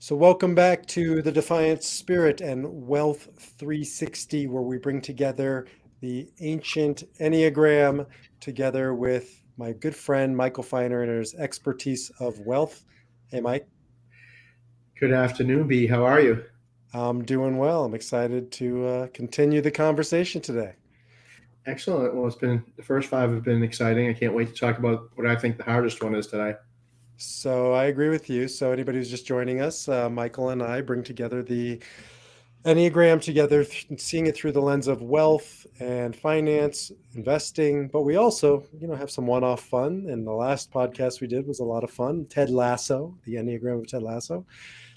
So, welcome back to the Defiant Spirit and Wealth 360, where we bring together the ancient Enneagram together with my good friend Michael Feiner and his expertise of wealth. Hey, Mike, Good afternoon, B. How are you? I'm doing well. I'm excited to continue the conversation today. Excellent. Well, it's been the first five have been exciting. I can't wait to talk about what I think the hardest one is today. So, I agree with you. So, anybody who's just joining us, Michael and I bring together the Enneagram together, seeing it through the lens of wealth and finance, investing, but we also, have some one-off fun. And the last podcast we did was a lot of fun. Ted Lasso, the Enneagram of Ted Lasso.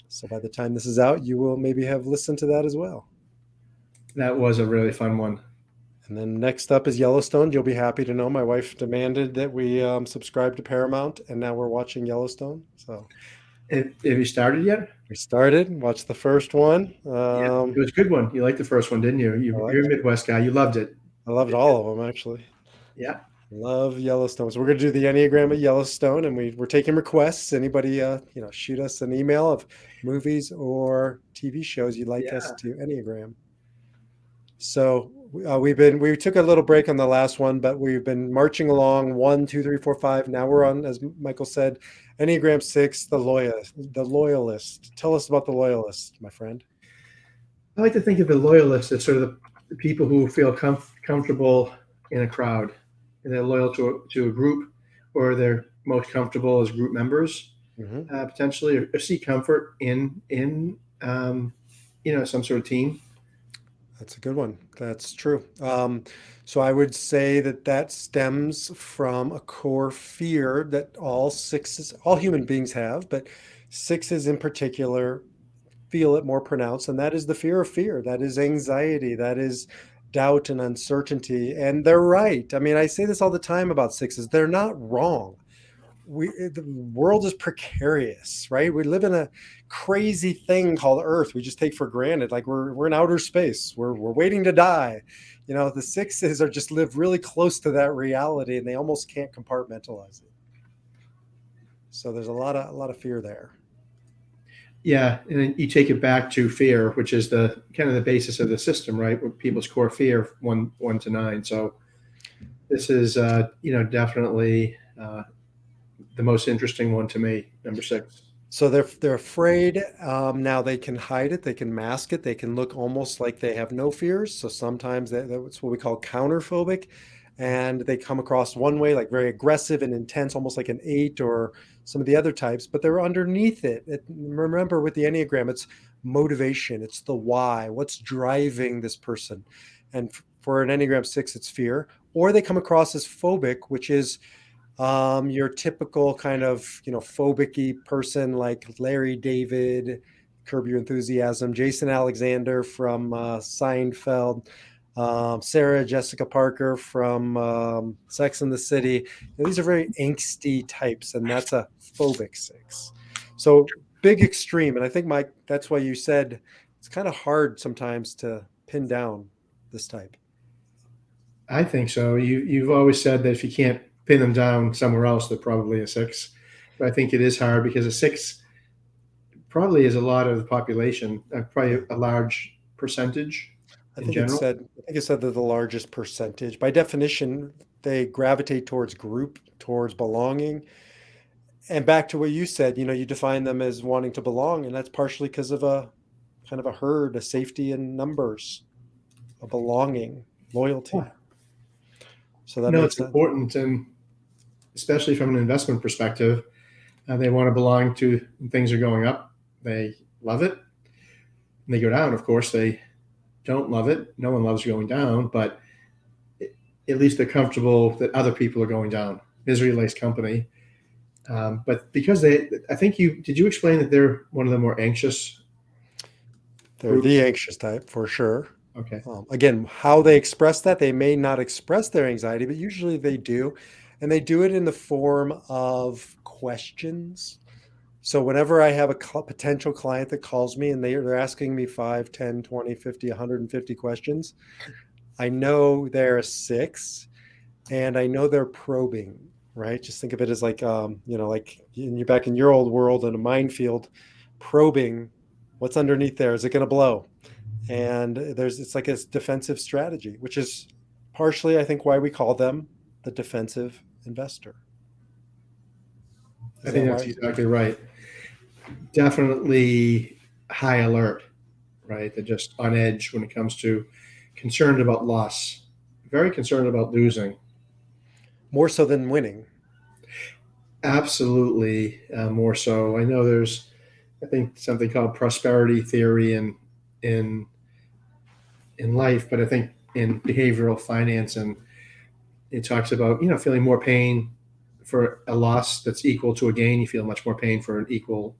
So by the time this is out, you will maybe have listened to that as well. That was a really fun one. And then next up is Yellowstone. You'll be happy to know my wife demanded that we subscribe to Paramount, and now we're watching Yellowstone. So Have you started yet? we started, watched the first one. Yeah, it was a good one. You liked the first one, didn't you? I You're a liked, Midwest guy. You loved it. I loved all of them actually. Yeah, Love Yellowstone. So we're going to do the Enneagram at Yellowstone, and we're taking requests. Anybody, shoot us an email of movies or TV shows you'd like us yeah, to Enneagram. So we took a little break on the last one, but we've been marching along 1, 2, 3, 4, 5. Now we're on, as Michael said, Enneagram 6, the loyalist. The loyalist. Tell us about the loyalist, my friend. I like to think of the loyalists as sort of the people who feel comfortable in a crowd, and they're loyal to a group, or they're most comfortable as group members, Hmm. potentially, or see comfort in some sort of team. That's a good one. That's true. So I would say that stems from a core fear that all human beings have, but sixes in particular feel it more pronounced, and that is the fear of fear. That is anxiety. That is doubt and uncertainty. And they're right. I mean, I say this all the time about sixes. They're not wrong. The world is precarious, right? We live in a crazy thing called Earth. We just take for granted, like we're in outer space. We're waiting to die. The sixes are just live really close to that reality, and they almost can't compartmentalize it. So there's a lot of fear there. Yeah, and then you take it back to fear, which is the kind of the basis of the system, right? With people's core fear, one to nine. So this is, definitely the most interesting one to me. Number six. So they're afraid. Now they can hide it, they can mask it, they can look almost like they have no fears. So sometimes that's what we call counterphobic, and they come across one way, like very aggressive and intense, almost like an eight or some of the other types. But they're underneath it. Remember, with the Enneagram, it's motivation, it's the why, what's driving this person, and for an Enneagram 6, it's fear. Or they come across as phobic, which is your typical kind of, phobic-y person like Larry David, Curb Your Enthusiasm, Jason Alexander from Seinfeld, Sarah Jessica Parker from Sex and the City. These are very angsty types, and that's a phobic six. So big extreme. And I think, Mike, that's why you said it's kind of hard sometimes to pin down this type. I think so. You've always said that if you can't pin them down somewhere else, they're probably a six. But I think it is hard because a six probably is a lot of the population, probably Yeah. a large percentage I in think it general. said, I think it said that the largest percentage. By definition, they gravitate towards group, towards belonging. And back to what you said, you define them as wanting to belong, and that's partially because of a kind of a herd, a safety in numbers, a belonging, Yeah. loyalty. So that makes It's sense. important, and especially from an investment perspective, they want to belong to when things are going up. They love it. And they go down, of course, they don't love it. No one loves going down, but at least they're comfortable that other people are going down. Misery likes company. But because I think did you explain that they're one of the more anxious They're the groups? anxious type for sure. Okay. Again, how they express that, they may not express their anxiety, but usually they do. And they do it in the form of questions. So whenever I have a potential client that calls me and they're asking me 5, 10, 20, 50, 150 questions, I know they're a six, and I know they're probing, right? Just think of it as like, like you're back in your old world in a minefield. probing what's underneath there. Is it going to blow? And it's like a defensive strategy, which is partially, I think, why we call them the defensive investor. I Is think that that's why? exactly right. Definitely high alert, right? They're just on edge when it comes to concerned about loss, very concerned about losing. More so than winning. Absolutely, more so. I know there's, I think, something called prosperity theory in in life, but I think in behavioral finance, and it talks about feeling more pain for a loss that's equal to a gain. You feel much more pain for an equal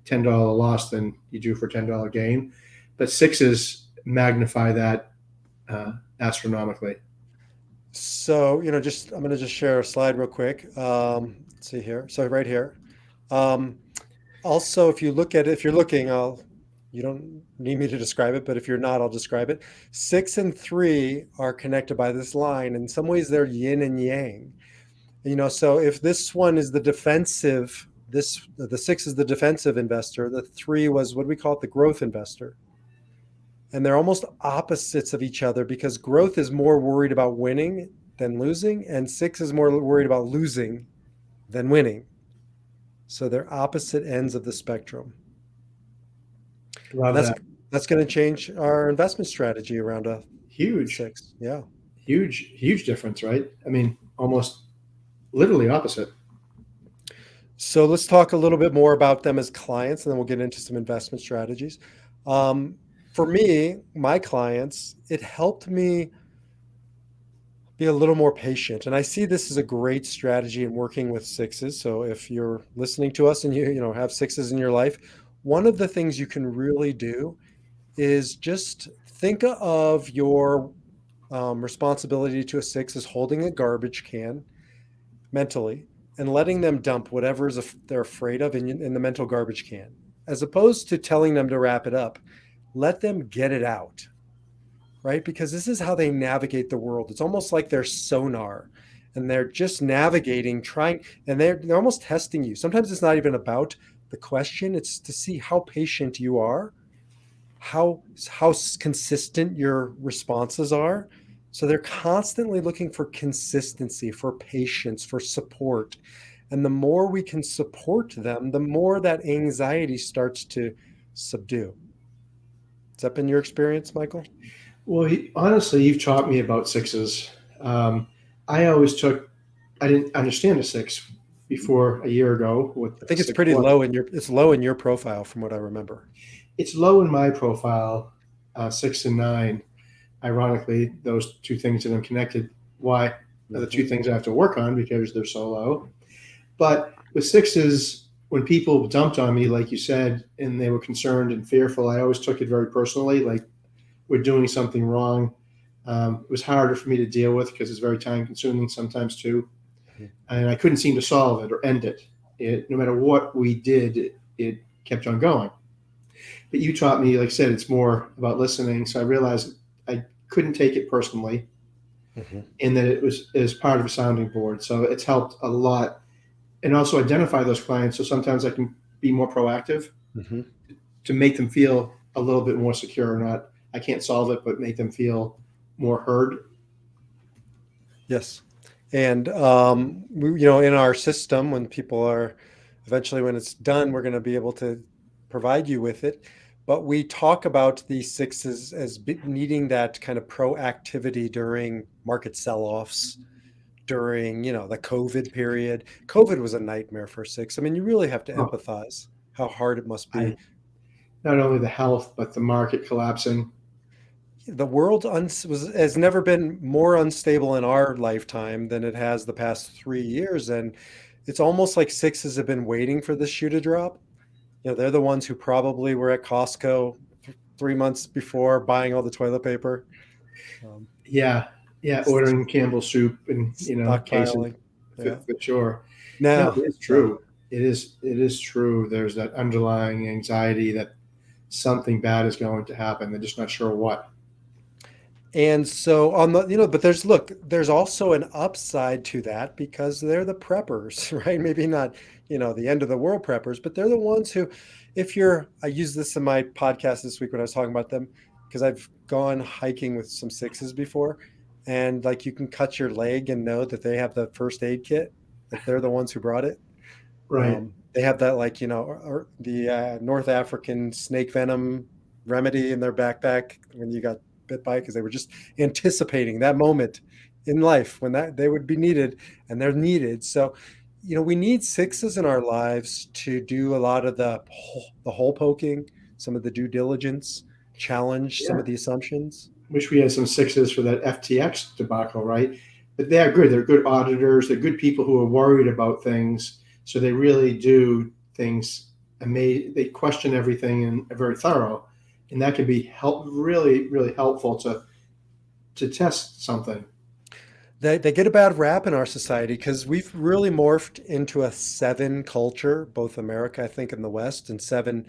$10 loss than you do for $10 gain. But sixes magnify that astronomically. So, just I'm going to just share a slide real quick. Let's see here. So right here. Um, Also, if you look at it, if you're looking, you don't need me to describe it, but if you're not, I'll describe it. 6 and 3 are connected by this line. In some ways, they're yin and yang. So if this one is the defensive, the 6 is the defensive investor, the 3 was what we call it, the growth investor. And they're almost opposites of each other because growth is more worried about winning than losing, and 6 is more worried about losing than winning. So they're opposite ends of the spectrum. And Love that's that. that's going to change our investment strategy around a Huge, 6. Yeah. huge, huge difference, right? I mean, almost literally opposite. So let's talk a little bit more about them as clients, and then we'll get into some investment strategies. Um, for me, my clients, it helped me be a little more patient. And I see this as a great strategy in working with sixes. So if you're listening to us and you have sixes in your life, one of the things you can really do is just think of your responsibility to a 6 as holding a garbage can mentally and letting them dump whatever they're afraid of in the mental garbage can, as opposed to telling them to wrap it up. Let them get it out, right? Because this is how they navigate the world. It's almost like they're sonar, and they're just navigating, trying, and they're almost testing you. Sometimes it's not even about the question; it's to see how patient you are, how consistent your responses are. So they're constantly looking for consistency, for patience, for support. And the more we can support them, the more that anxiety starts to subdue. Has that been your experience, Michael? Well, honestly, you've taught me about sixes. Um, I always took, I didn't understand a six before a year ago with I a think it's six pretty one. low it's low in your profile from what I remember. It's low in my profile, 6 and 9. Ironically, those two things that I'm connected. Why are the two Hmm. things I have to work on because they're so low. But with sixes, when people dumped on me, like you said, and they were concerned and fearful, I always took it very personally, like we're doing something wrong. It was harder for me to deal with because it's very time consuming sometimes too. And I couldn't seem to solve it or end it. No matter what we did, it kept on going. But you taught me, like I said, it's more about listening. So I realized I couldn't take it personally Hmm. and that it was as part of a sounding board. So it's helped a lot. And also identify those clients. So sometimes I can be more proactive Hmm. to make them feel a little bit more secure. Not, I can't solve it, but make them feel more heard. Yes. And in our system, when people are eventually, when it's done, we're going to be able to provide you with it. But we talk about these sixes as needing that kind of proactivity during market sell-offs, during, the COVID period. COVID was a nightmare for six. I mean, you really have to Oh, empathize how hard it must be. I not only the health, but the market collapsing. The world has never been more unstable in our lifetime than it has the past 3 years. And it's almost like sixes have been waiting for this shoe to drop. They're the ones who probably were at Costco 3 months before buying all the toilet paper, um, Yeah, yeah. Ordering Campbell's soup and cases stockpiling. Yeah. for sure. No, Now, it's yeah. true. It is. It is true. There's that underlying anxiety that something bad is going to happen. They're just not sure what. And so on the, but there's also an upside to that because they're the preppers, right? Maybe not, the end of the world preppers, but they're the ones who, I used this in my podcast this week when I was talking about them, because I've gone hiking with some sixes before, and like you can cut your leg and know that they have the first aid kit, like they're the ones who brought it. Right. They have that, like, or the North African snake venom remedy in their backpack when you got bit by it, because they were just anticipating that moment in life when that they would be needed, and they're needed. So, we need sixes in our lives to do a lot of the hole poking, some of the due diligence, challenge some Yeah. of the assumptions. Wish we had some sixes for that FTX debacle, right? But they are good. They're good auditors. They're good people who are worried about things. So they really do things, and they question everything and are very thorough. And that can be really, really helpful to test something. They get a bad rap in our society because we've really morphed into a seven culture, both America, I think, and the West. And seven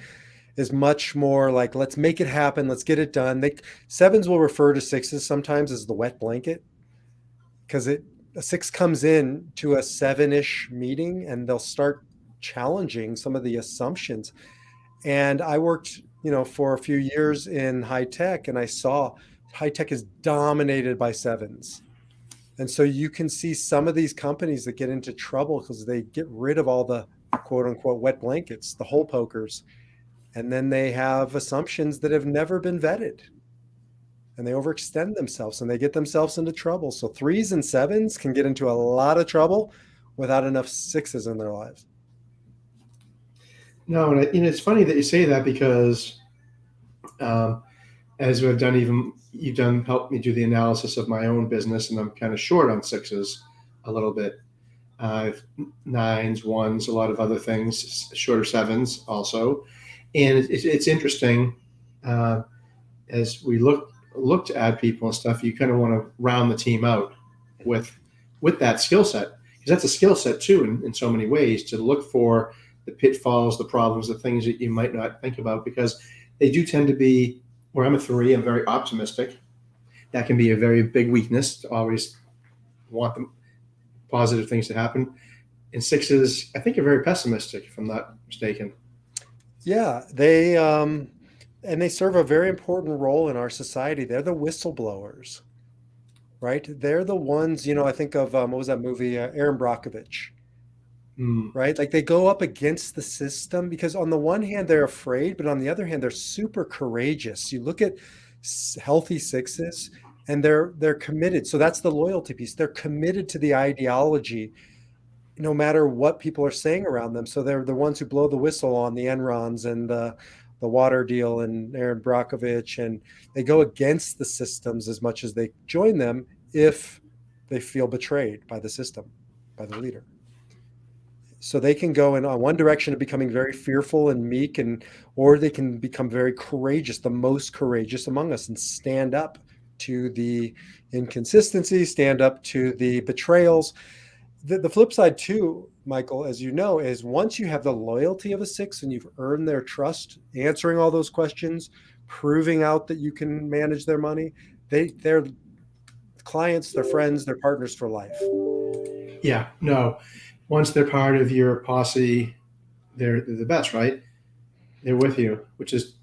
is much more like, let's make it happen, let's get it done. Sevens will refer to sixes sometimes as the wet blanket, because a six comes in to a seven-ish meeting and they'll start challenging some of the assumptions. And I worked, for a few years in high tech, and I saw high tech is dominated by sevens. And so you can see some of these companies that get into trouble because they get rid of all the quote unquote wet blankets, the hole pokers, and then they have assumptions that have never been vetted, and they overextend themselves and they get themselves into trouble. So threes and sevens can get into a lot of trouble without enough sixes in their lives. No, and it's funny that you say that because um, as we've done, even you've done helped me do the analysis of my own business, and I'm kind of short on sixes a little bit. Nines, ones, a lot of other things, shorter sevens also, and it's interesting uh, as we look to add people and stuff. You kind of want to round the team out with that skill set, because that's a skill set too in so many ways, to look for the pitfalls, the problems, the things that you might not think about, because they do tend to be. Where I'm a three, I'm very optimistic. That can be a very big weakness, to always want the positive things to happen. And sixes, I think, are very pessimistic, if I'm not mistaken. Yeah, and they serve a very important role in our society. They're the whistleblowers, right? They're the ones, I think of, what was that movie, Aaron Brockovich, Mm, right? Like they go up against the system because on the one hand they're afraid, but on the other hand they're super courageous. You look at healthy sixes, and they're committed. So that's the loyalty piece. They're committed to the ideology no matter what people are saying around them. So they're the ones who blow the whistle on the Enrons and the water deal and Aaron Brockovich, and they go against the systems as much as they join them if they feel betrayed by the system, by the leader. So they can go in on one direction of becoming very fearful and meek, and or they can become very courageous, the most courageous among us, and stand up to the inconsistency, stand up to the betrayals. The flip side too, Michael, as you know, is once you have the loyalty of a six and you've earned their trust, answering all those questions, proving out that you can manage their money, they're clients, they're friends, they're partners for life. yeah, no. Once they're part of your posse, they're the best, right? They're with you, which is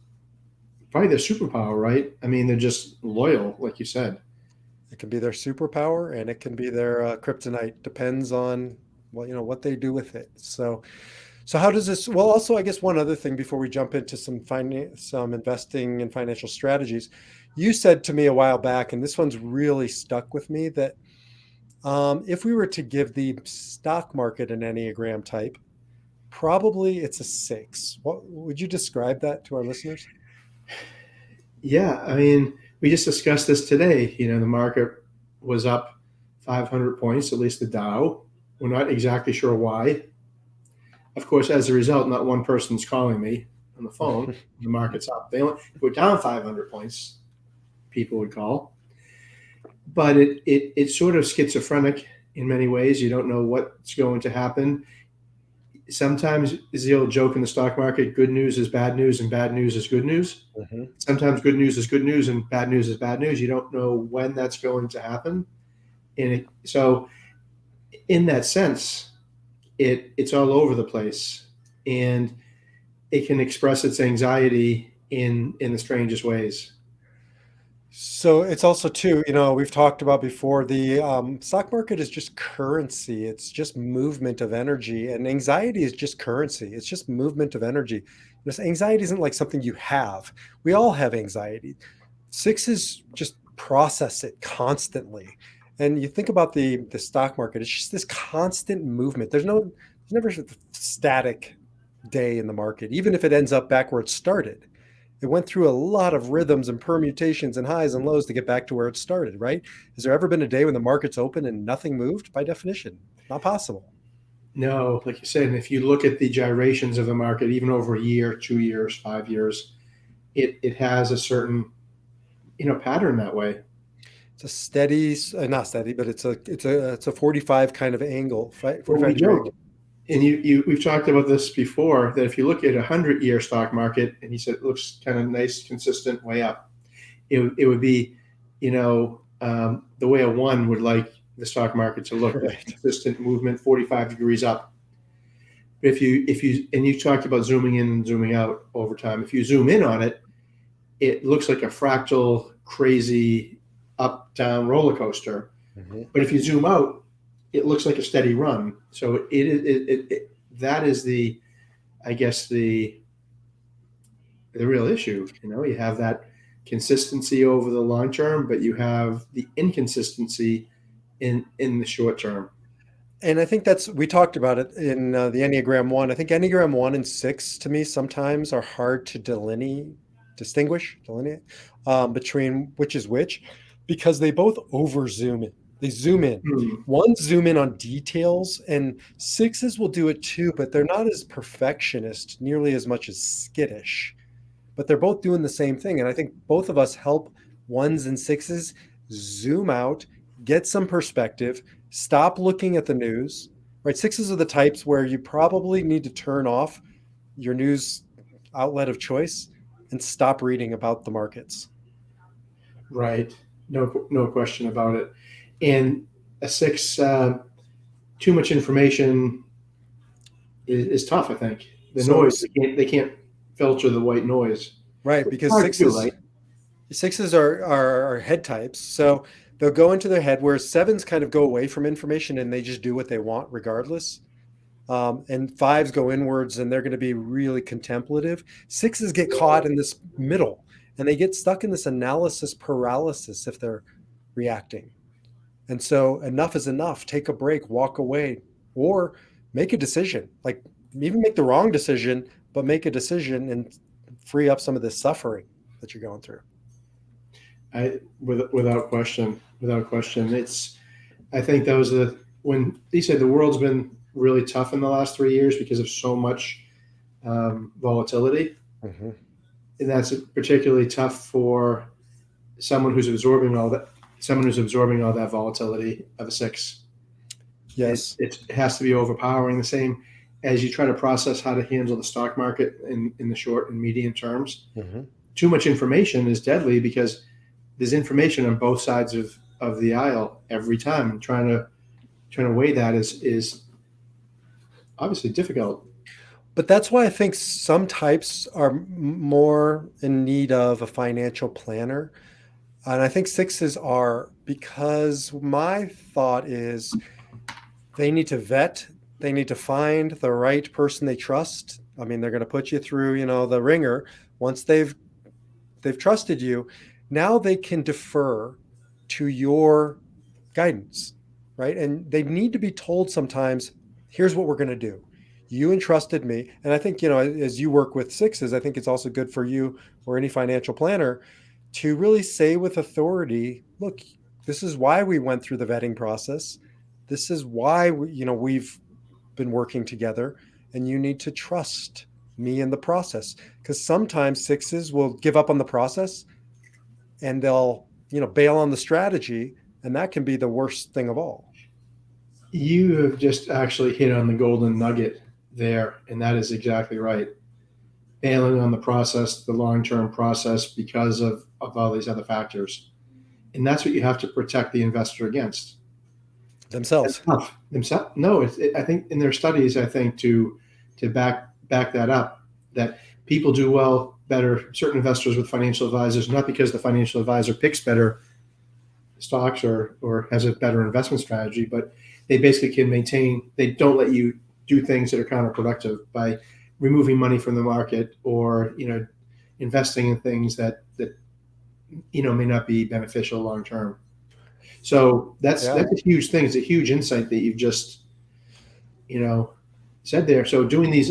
probably their superpower, right? I mean, they're just loyal, like you said. It can be their superpower and it can be their kryptonite. Depends on what they do with it. So how does this? Well, also, I guess one other thing before we jump into some investing and financial strategies, you said to me a while back, and this one's really stuck with me, that if we were to give the stock market an Enneagram type, probably it's a six. What would you describe that to our listeners? Yeah, I mean, we just discussed this today. The market was up 500 points, at least the Dow. We're not exactly sure why. Of course, as a result, not one person's calling me on the phone. The market's up. If we're down 500 points, people would call. But it's sort of schizophrenic in many ways. You don't know what's going to happen. Sometimes is the old joke in the stock market: good news is bad news, and bad news is good news. Mhm. Sometimes good news is good news, and bad news is bad news. You don't know when that's going to happen, and so in that sense, it's all over the place, and it can express its anxiety in the strangest ways. So it's also too, we've talked about before, the stock market is just currency. It's just movement of energy, and anxiety is just currency. It's just movement of energy. Anxiety isn't like something you have. We all have anxiety. Sixes just process it constantly. And you think about the stock market, it's just this constant movement. There's never a static day in the market, even if it ends up back where it started. It went through a lot of rhythms and permutations and highs and lows to get back to where it started, right? Has there ever been a day when the market's open and nothing moved? By definition, not possible. No, like you said, and if you look at the gyrations of the market, even over a year, 2 years, 5 years, it has a certain pattern that way. It's a steady, not steady, but it's a 45 kind of angle, But we 45-degree angle. don't. And we've talked about this before, that if you look at a 100-year stock market, and he said it looks kind of nice, consistent, way up, it would be, the way a one would like the stock market to look, this Right. consistent movement, 45 degrees up. But if you and you talked about zooming in and zooming out over time, if you zoom in on it, it looks like a fractal, crazy up down roller coaster. Mhm. But if you zoom out, it looks like a steady run. So that is the, I guess, the real issue. You have that consistency over the long term, but you have the inconsistency in the short term. And I think we talked about it in the Enneagram 1. I think Enneagram 1 and 6 to me sometimes are hard to delineate between which is which, because they both over zoom in. They zoom in. Hmm. One zoom in on details, and sixes will do it too, but they're not as perfectionist nearly as much as skittish. But they're both doing the same thing. And I think both of us help ones and sixes zoom out, get some perspective, stop looking at the news, right? Sixes are the types where you probably need to turn off your news outlet of choice and stop reading about the markets. Right. No question about it. And a six, too much information is tough. I think the So, noise, they can't filter the white noise. right, It's because hard to do, right? sixes are head types. So they'll go into their head, whereas sevens kind of go away from information and they just do what they want regardless. And fives go inwards and they're going to be really contemplative. Sixes get caught in this middle and they get stuck in this analysis paralysis if they're reacting. And so enough is enough. Take a break, walk away, or make a decision. Like even make the wrong decision, but make a decision and free up some of this suffering that you're going through. Without question, it's. I think that was when he said the world's been really tough in the last 3 years because of so much volatility, Mhm. and that's particularly tough for someone who's absorbing all that. Someone who's absorbing all that volatility of a six. Yes. It has to be overpowering. The same as you try to process how to handle the stock market in the short and medium terms. Mhm. Too much information is deadly because there's information on both sides of the aisle every time. And trying to weigh that is obviously difficult. But that's why I think some types are more in need of a financial planner. And I think sixes are, because my thought is they need to vet, they need to find the right person they trust. I mean, they're going to put you through, the ringer. Once they've trusted you, now they can defer to your guidance, right? And they need to be told sometimes, here's what we're going to do. You entrusted me. And I think, as you work with sixes, I think it's also good for you or any financial planner to really say with authority, look, this is why we went through the vetting process. This is why we've been working together, and you need to trust me in the process. Because sometimes sixes will give up on the process and they'll, bail on the strategy, and that can be the worst thing of all. You have just actually hit on the golden nugget there, and that is exactly right. Bailing on the process, the long-term process, because of all these other factors. And that's what you have to protect the investor against. That's themselves. tough. Themselves? No, I think in their studies, I think to back that up, that people do well better, certain investors with financial advisors, not because the financial advisor picks better stocks or has a better investment strategy, but they basically can maintain, they don't let you do things that are counterproductive by removing money from the market or, investing in things that may not be beneficial long term. So Yeah. that's a huge thing. It's a huge insight that you've just you know said there. So doing this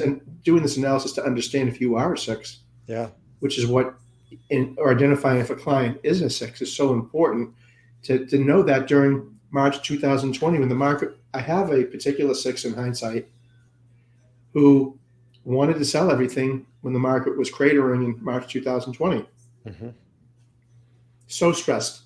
analysis to understand if you are a six, Yeah. which is what or identifying if a client is a six is so important to know that during March 2020 when the market. I have a particular six in hindsight who wanted to sell everything when the market was cratering in March 2020. Hmm. So stressed.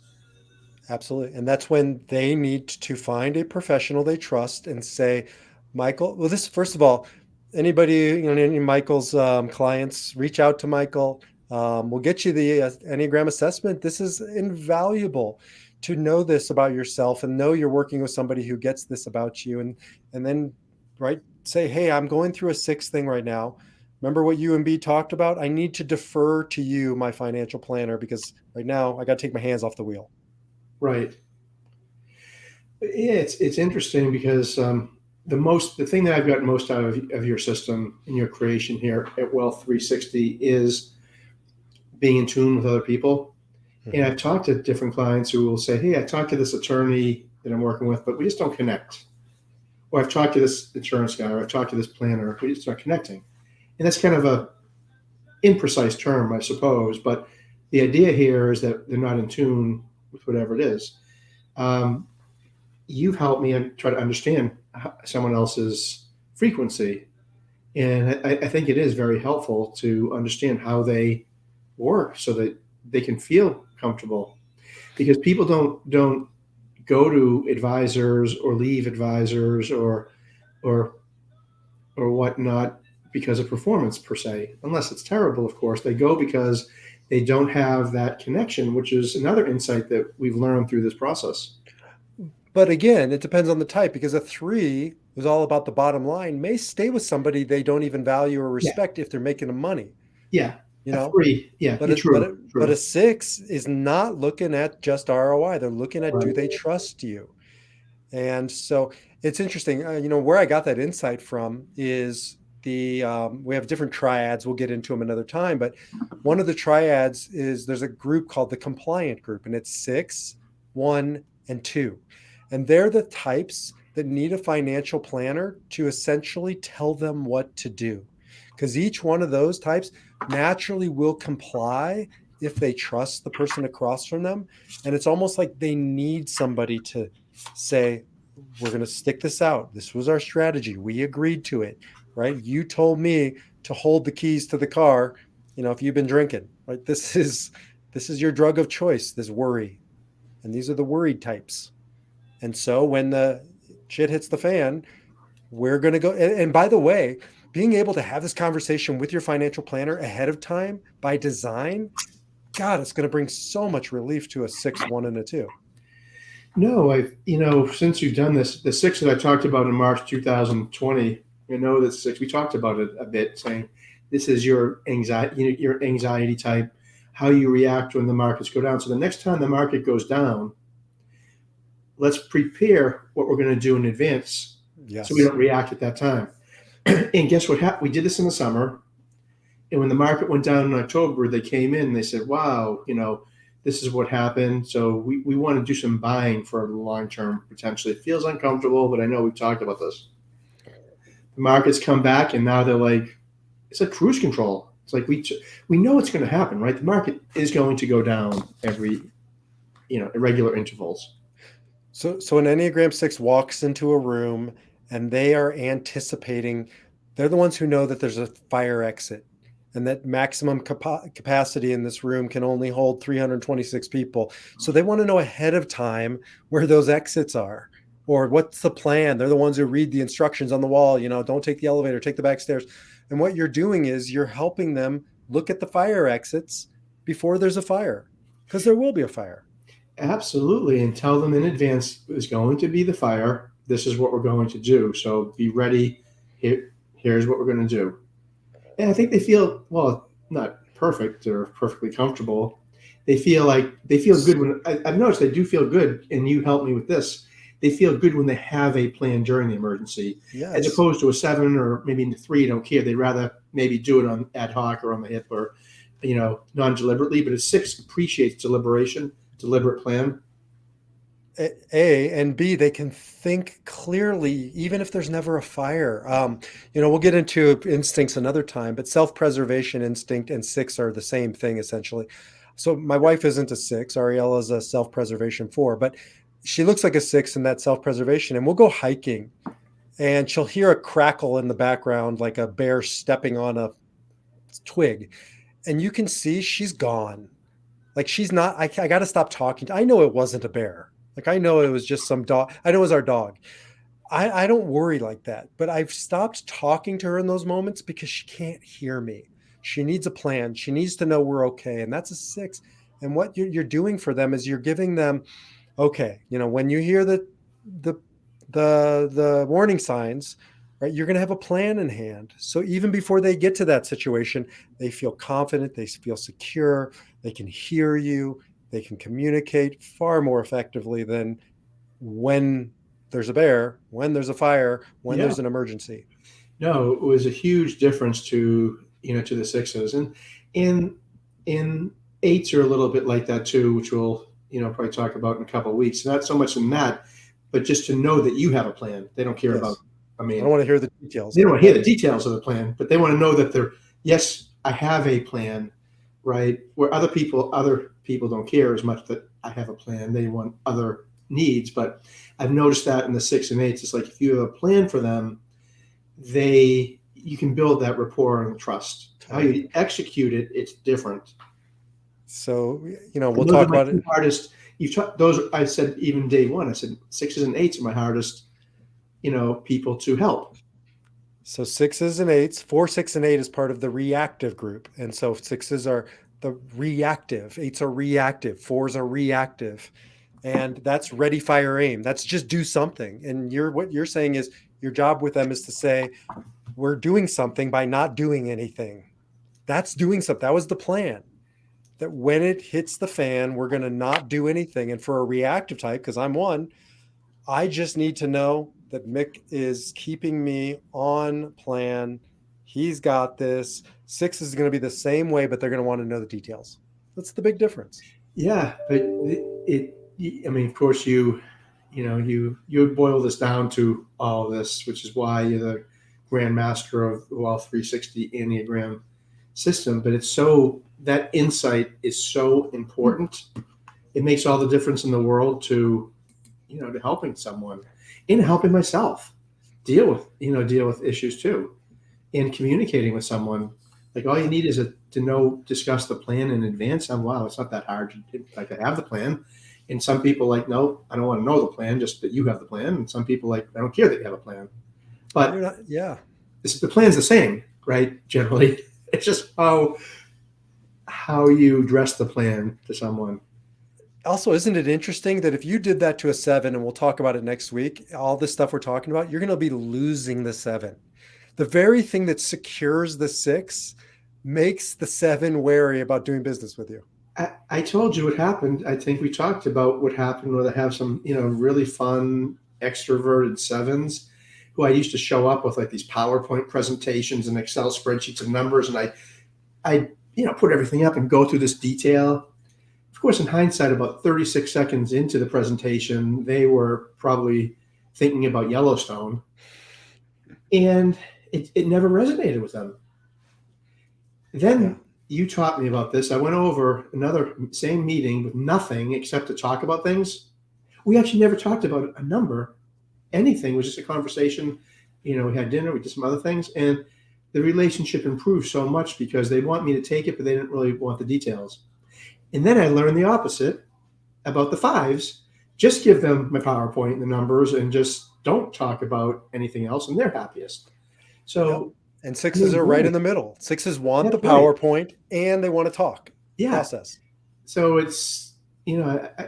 Absolutely. And that's when they need to find a professional they trust and say, Michael, well, this, first of all, anybody, any of Michael's clients, reach out to Michael. We'll get you the Enneagram assessment. This is invaluable to know this about yourself and know you're working with somebody who gets this about you. And then, right, say, hey, I'm going through a sixth thing right now. Remember what you and B talked about? I need to defer to you, my financial planner, because right now I got to take my hands off the wheel. Right. Yeah, it's interesting because the thing that I've gotten most out of your system and your creation here at Wealth 360 is being in tune with other people. And Mhm. I've talked to different clients who will say, "Hey, I talked to this attorney that I'm working with, but we just don't connect." Or I've talked to this insurance guy, or I've talked to this planner, we just not connecting. And that's kind of a imprecise term, I suppose. But the idea here is that they're not in tune with whatever it is. Um, you've helped me try to understand someone else's frequency. And I think it is very helpful to understand how they work so that they can feel comfortable. Because people don't go to advisors or leave advisors or or whatnot because of performance per se, unless it's terrible, of course. They go because they don't have that connection, which is another insight that we've learned through this process. But again, it depends on the type because a three who's all about the bottom line may stay with somebody they don't even value or Yeah, respect if they're making them money, yeah, you a know? three. Yeah, But you're a, but true, a, but a true. six is not looking at just ROI. They're looking at, do they Right. trust you? And so it's interesting. Where I got that insight from is we have different triads. We'll get into them another time. But one of the triads is there's a group called the compliant group, and it's six, one, and two. And they're the types that need a financial planner to essentially tell them what to do. Because each one of those types naturally will comply if they trust the person across from them. And it's almost like they need somebody to say, we're going to stick this out. This was our strategy. We agreed to it, right? You told me to hold the keys to the car, if you've been drinking, right? This is your drug of choice, this worry. And these are the worried types. And so when the shit hits the fan, we're going to go. And by the way, being able to have this conversation with your financial planner ahead of time by design, God, it's going to bring so much relief to a six, one, and a two. No, since you've done this, the six that I talked about in March 2020, I know that six, we talked about it a bit, saying this is your anxiety, your anxiety type, how you react when the markets go down. So the next time the market goes down, let's prepare what we're going to do in advance so we Yes. don't react at that time. And guess what happened? We did this in the summer. And when the market went down in October, they came in and they said, wow, this is what happened. So we want to do some buying for the long term potentially. It feels uncomfortable, but I know we've talked about this. The markets come back and now they're like, it's like cruise control. It's like we know it's going to happen, right? The market is going to go down every, irregular intervals. So an Enneagram 6 walks into a room and they are anticipating, they're the ones who know that there's a fire exit and that maximum capacity in this room can only hold 326 people. So they want to know ahead of time where those exits are, or what's the plan? They're the ones who read the instructions on the wall, don't take the elevator, take the back stairs. And what you're doing is you're helping them look at the fire exits before there's a fire, because there will be a fire. Absolutely. And tell them in advance there's going to be the fire. This is what we're going to do. So be ready. Here's what we're going to do. And I think they feel, well, not perfect or perfectly comfortable. They feel good when I've noticed they do feel good. And you help me with this. They feel good when they have a plan during the emergency, as Yes. opposed to a 7 or maybe a 3. Don't care. They'd rather maybe do it on ad hoc or on the hip or, non-deliberately. But a 6 appreciates deliberate plan. A and B, they can think clearly, even if there's never a fire. We'll get into instincts another time, but self-preservation instinct and 6 are the same thing essentially. So my wife isn't a 6. Ariella is a self-preservation 4, but she looks like a 6 in that self-preservation. And we'll go hiking, and she'll hear a crackle in the background, like a bear stepping on a twig, and you can see she's gone. Like she's not. I got to stop talking. I know it wasn't a bear. Like I know it was just some dog. I know it was our dog. I don't worry like that, but I've stopped talking to her in those moments because she can't hear me. She needs a plan. She needs to know we're okay. And that's a 6. And what you're doing for them is you're giving them, okay, when you hear the the warning signs, right, you're going to have a plan in hand. So even before they get to that situation, they feel confident, they feel secure, they can hear you, they can communicate far more effectively than when there's a bear, when there's a fire, when Yeah. there's an emergency. No, it was a huge difference to the 6s, and in 8s are a little bit like that too, which we'll probably talk about in a couple of weeks. Not so much in that, but just to know that you have a plan. They don't care about. Yes. I I don't mean, want to hear the details they of don't it, want to hear the right? details of the plan, but they want to know that they're yes, I have a plan, right? Where other people don't care as much that I have a plan. They want other needs, but I've noticed that in the 6 and 8s, it's like if you have a plan for them, you can build that rapport and trust. How Totally. you execute it, it's different. So, we'll And those are talk my about two it. hardest. Those I said even day one. I said 6s and 8s are my hardest. People to help. So 6s and 8s, 4, 6, and 8 is part of the reactive group. And so 6s are the reactive, 8s are reactive, 4s are reactive. And that's ready, fire, aim. That's just do something. And what you're saying is your job with them is to say, we're doing something by not doing anything. That's doing something. That was the plan. That when it hits the fan, we're going to not do anything. And for a reactive type, because I'm one, I just need to know that Mick is keeping me on plan. He's got this. 6 is going to be the same way, but they're going to want to know the details. That's the big difference. Yeah, but I mean, of course, you boil this down to all of this, which is why you're the grandmaster of the all 360 Enneagram system. But that insight is so important. It makes all the difference in the world to helping someone and helping myself deal with issues too, and communicating with someone. Like all you need is to discuss the plan in advance. And wow, it's not that hard. Like I have the plan, and some people like, no, I don't want to know the plan, just that you have the plan. And some people like, I don't care that you have a plan, You're but not, yeah. the plan's the same, right? Generally, it's just how you address the plan to someone. Also, isn't it interesting that if you did that to a 7, and we'll talk about it next week, all this stuff we're talking about, you're going to be losing the 7. The very thing that secures the 6 makes the 7 wary about doing business with you. I told you what happened. I think we talked about what happened when I have some, really fun extroverted 7s who I used to show up with like these PowerPoint presentations and Excel spreadsheets of numbers. And I put everything up and go through this detail. Of course, in hindsight, about 36 seconds into the presentation, they were probably thinking about Yellowstone, and it never resonated with them. Yeah. Then you taught me about this. I went over another same meeting with nothing except to talk about things. We actually never talked about a number, anything. It was just a conversation. We had dinner, we did some other things, and the relationship improved so much because they want me to take it, but they didn't really want the details. And then I learned the opposite about the 5s. just give them my PowerPoint and the numbers and just don't talk about anything else, and they're happiest. Yep. So, And I sixes mean, are right really, in the middle. Sixes want the that's right. PowerPoint and they want to talk, Yeah. process. So it's,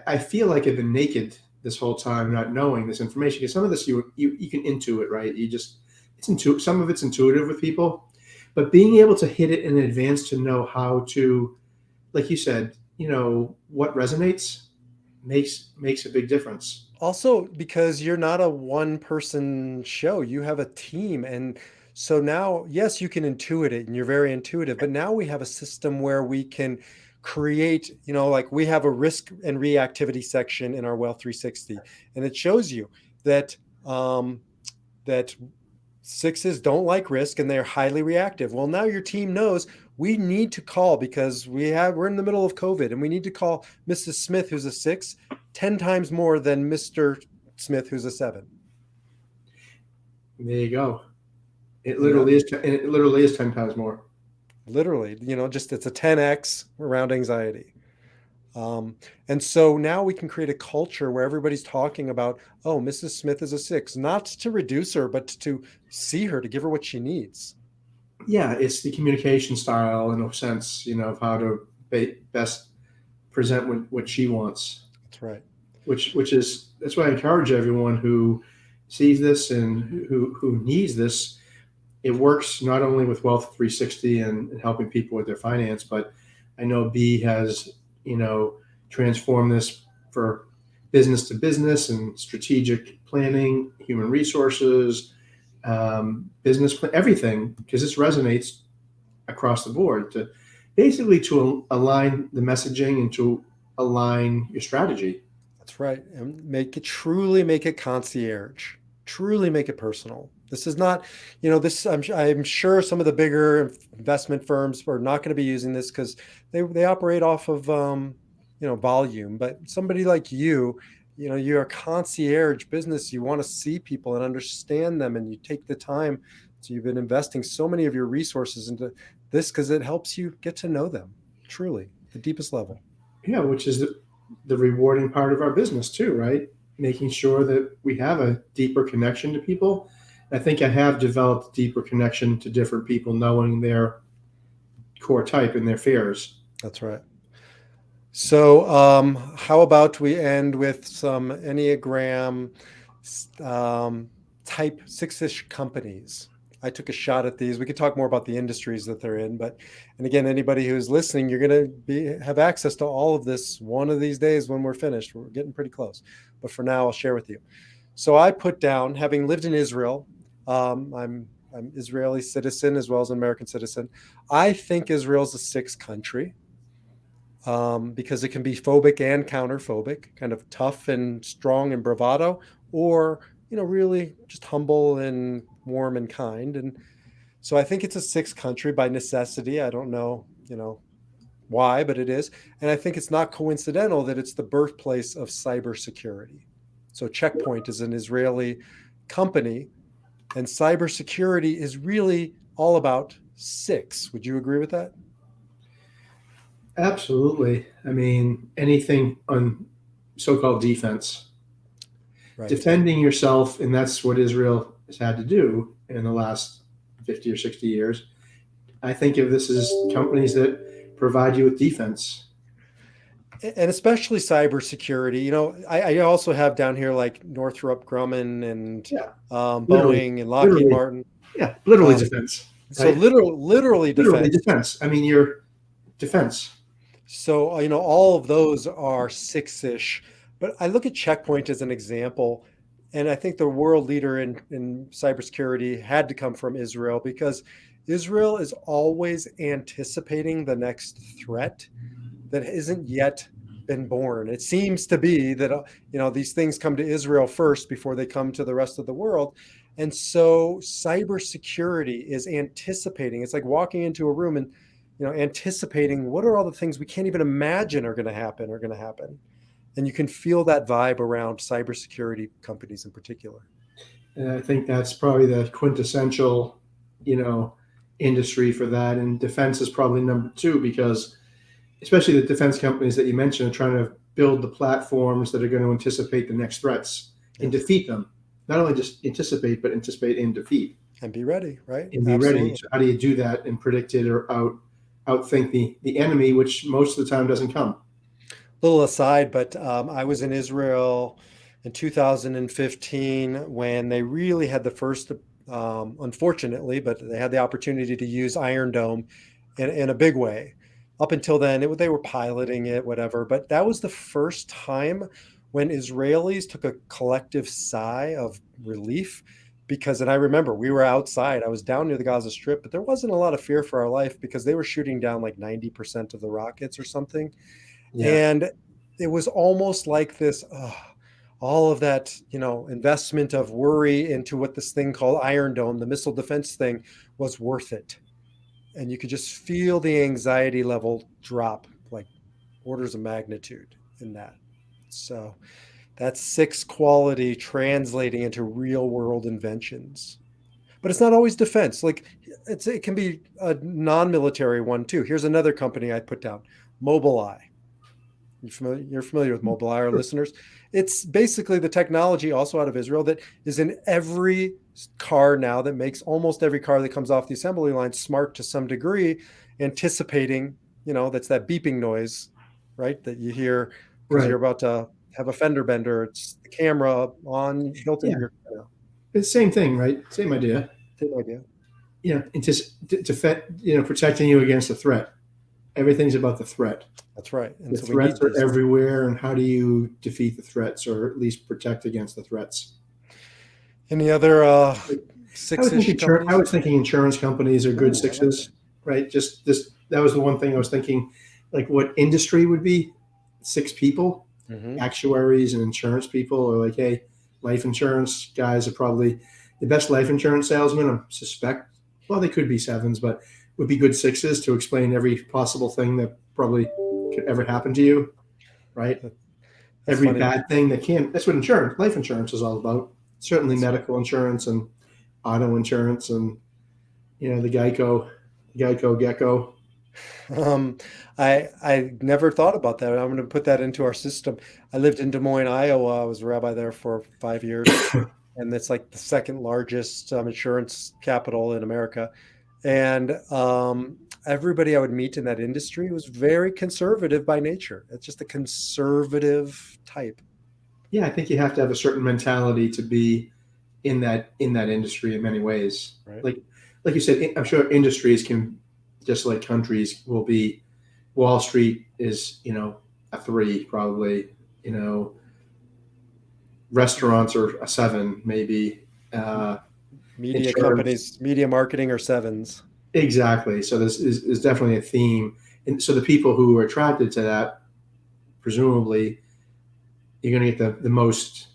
I feel like I've been naked this whole time, not knowing this information, because some of this you can intuit, right? You just some of it's intuitive with people, but being able to hit it in advance to know how to, like you said, what resonates makes a big difference. Also, because you're not a one person show, you have a team. And so now, yes, you can intuit it and you're very intuitive, but now we have a system where we can create, like we have a risk and reactivity section in our Wealth 360, and it shows you that that sixes don't like risk and they're highly reactive. Well, now your team knows we need to call because we're in the middle of COVID and we need to call Mrs. Smith, who's a six, 10 times more than Mr. Smith, who's a seven. There you go. It You know, literally is. It literally is 10 times more. literally, just it's a 10x around anxiety. And so now we can create a culture where everybody's talking about, oh, Mrs. Smith is a six, not to reduce her, but to see her, to give her what she needs. Yeah, it's the communication style in a sense, of how to best present what she wants. That's right. Which is that's why I encourage everyone who sees this and who needs this. It works not only with Wealth 360 and helping people with their finance, but I know B has transformed this for business to business and strategic planning, human resources, business plan, everything, because this resonates across the board to basically to align the messaging and to align your strategy. That's right. And make it concierge, truly make it personal. This is not, this, I'm sure some of the bigger investment firms are not going to be using this because they operate off of, volume. But somebody like you're a concierge business. You want to see people and understand them, and you take the time. So you've been investing so many of your resources into this because it helps you get to know them truly, the deepest level. Yeah, which is the rewarding part of our business too, right? Making sure that we have a deeper connection to people. I think I have developed a deeper connection to different people, knowing their core type and their fears. That's right. So, how about we end with some Enneagram type six-ish companies? I took a shot at these. We could talk more about the industries that they're in, and again, anybody who's listening, you're going to have access to all of this one of these days when we're finished. We're getting pretty close, but for now, I'll share with you. So, I put down, having lived in Israel, I'm Israeli citizen as well as an American citizen. I think Israel's a sixth country because it can be phobic and counterphobic, kind of tough and strong and bravado, or really just humble and warm and kind. And so I think it's a sixth country by necessity. I don't know, why, but it is. And I think it's not coincidental that it's the birthplace of cybersecurity. So Checkpoint is an Israeli company, and cybersecurity is really all about six. Would you agree with that? Absolutely. I mean, anything on so-called defense, Right. defending yourself, and that's what Israel has had to do in the last 50 or 60 years. I think of this as companies that provide you with defense. And especially cybersecurity. I also have down here like Northrop Grumman and Yeah, literally, Boeing and Lockheed literally, Martin. yeah, literally Um, defense, so right? literally Literally defense. defense. I mean, your defense. So, all of those are six-ish. But I look at Checkpoint as an example, and I think the world leader in cybersecurity had to come from Israel because Israel is always anticipating the next threat that isn't yet been born. It seems to be that these things come to Israel first before they come to the rest of the world. And so cybersecurity is anticipating. It's like walking into a room and anticipating what are all the things we can't even imagine are going to happen. And you can feel that vibe around cybersecurity companies in particular. And I think that's probably the quintessential, you know, industry for that. And defense is probably number two because, especially the defense companies that you mentioned, are trying to build the platforms that are going to anticipate the next threats and Yes. defeat them. Not only just anticipate, but anticipate and defeat And be ready, right? and be ready. Absolutely. So how do you do that and predict it or outthink the enemy, which most of the time doesn't come? Little aside, but I was in Israel in 2015 when they really had the first, unfortunately, but they had the opportunity to use Iron Dome in a big way. Up until then, they were piloting it, whatever. But that was the first time when Israelis took a collective sigh of relief. Because, and I remember we were outside, I was down near the Gaza Strip, but there wasn't a lot of fear for our life because they were shooting down like 90% of the rockets or something. Yeah. And it was almost like this, all of that, investment of worry into what this thing called Iron Dome, the missile defense thing, was worth it. And you could just feel the anxiety level drop like orders of magnitude in that. So that's six quality translating into real world inventions. But it's not always defense. Like it can be a non-military one too. Here's another company I put down, Mobileye. You're familiar with Mobileye, our Sure. listeners. It's basically the technology also out of Israel that is in every car now, that makes almost every car that comes off the assembly line smart to some degree, anticipating, that's that beeping noise, right? That you hear because Right. you're about to have a fender bender. It's the camera on built Yeah. into your car. It's the same thing, right? Same idea. Same idea. It's just protecting you against a threat. Everything's about the threat. That's right. And The so we threats need are these. everywhere, and how do you defeat the threats or at least protect against the threats? Any other Like, six-ish I companies? was thinking insurance companies are good Oh, I like that. sixes, right? Just this that was the one thing I was thinking, like what industry would be six people, Hmm. actuaries and insurance people are like, hey, life insurance guys are probably the best life insurance salesmen, I suspect. Well, they could be sevens, but would be good sixes to explain every possible thing that probably could ever happen to you, right? That's Every funny. bad thing that can. That's what life insurance is all about. Certainly That's medical insurance and auto insurance and the Geico Gecko. Um, I never thought about that. I'm going to put that into our system. I lived in Des Moines, Iowa. I was a rabbi there for 5 years, and it's like the second largest insurance capital in America. And everybody I would meet in that industry was very conservative by nature. It's just a conservative type, Yeah, I think you have to have a certain mentality to be in that industry in many ways. right? Like you said, I'm sure industries can, just like countries will be. Wall Street is a three probably. You know, Restaurants are a seven maybe. Uh, Media Insurance. companies, media marketing are sevens. Exactly. So this is definitely a theme. And so the people who are attracted to that, presumably, you're going to get the most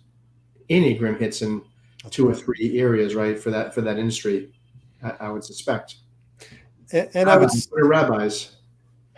Enneagram hits in That's two or right. three areas, right? For that industry, I would suspect. And I would Rabbis, what are rabbis?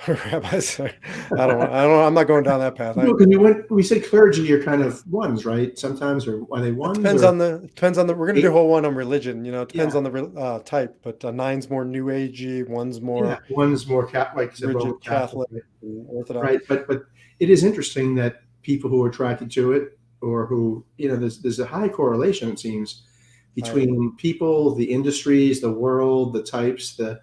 rabbis. I'm not going down that path. No, because we said clergy are kind of ones, right? Sometimes, or are they It ones depends or on the. We're gonna do a eight? whole one on religion. It depends Yeah, on the type. But nine's more New Agey, one's yeah. more One's more like I said, Roman rigid Catholic, Catholic, and Orthodox. right? But it is interesting that people who are attracted to it, or who there's a high correlation, it seems, Highly, between people, the industries, the world, the types, the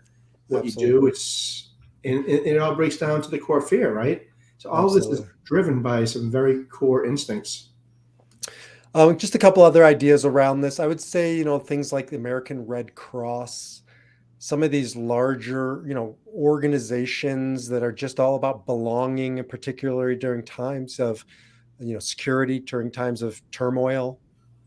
what you do. absolutely, And it all breaks down to the core fear, right? So all of this is absolutely. driven by some very core instincts. Just a couple other ideas around this. I would say, things like the American Red Cross, some of these larger, organizations that are just all about belonging, and particularly during times of, security, during times of turmoil,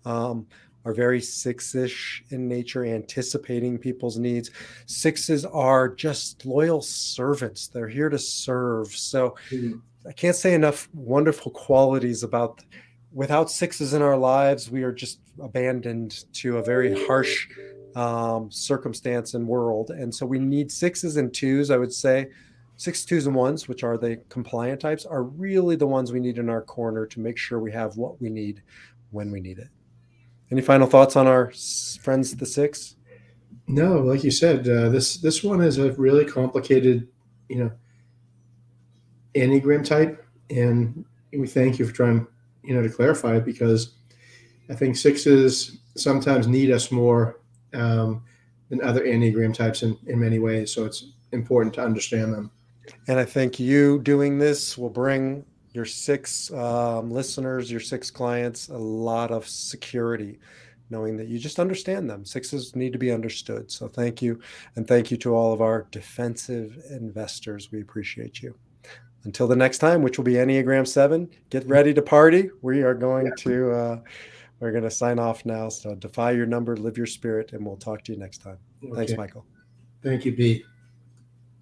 um, are very six-ish in nature, anticipating people's needs. Sixes are just loyal servants. They're here to serve. So Mm. I can't say enough wonderful qualities about. Without sixes in our lives, we are just abandoned to a very harsh circumstance and world. And so we need sixes and twos, I would say. Six, twos, and ones, which are the compliant types, are really the ones we need in our corner to make sure we have what we need when we need it. Any final thoughts on our friends, the six? No, like you said, this one is a really complicated, you know, Enneagram type, and we thank you for trying, to clarify it, because I think sixes sometimes need us more than other Enneagram types in many ways. So it's important to understand them. And I think you doing this will bring your six listeners, your six clients, a lot of security, knowing that you just understand them. Sixes need to be understood. So thank you. And thank you to all of our defensive investors. We appreciate you. Until the next time, which will be Enneagram 7, get ready to party. We are going to we're going to sign off now. So defy your number, live your spirit, and we'll talk to you next time. Thanks, Okay. Michael. Thank you, B.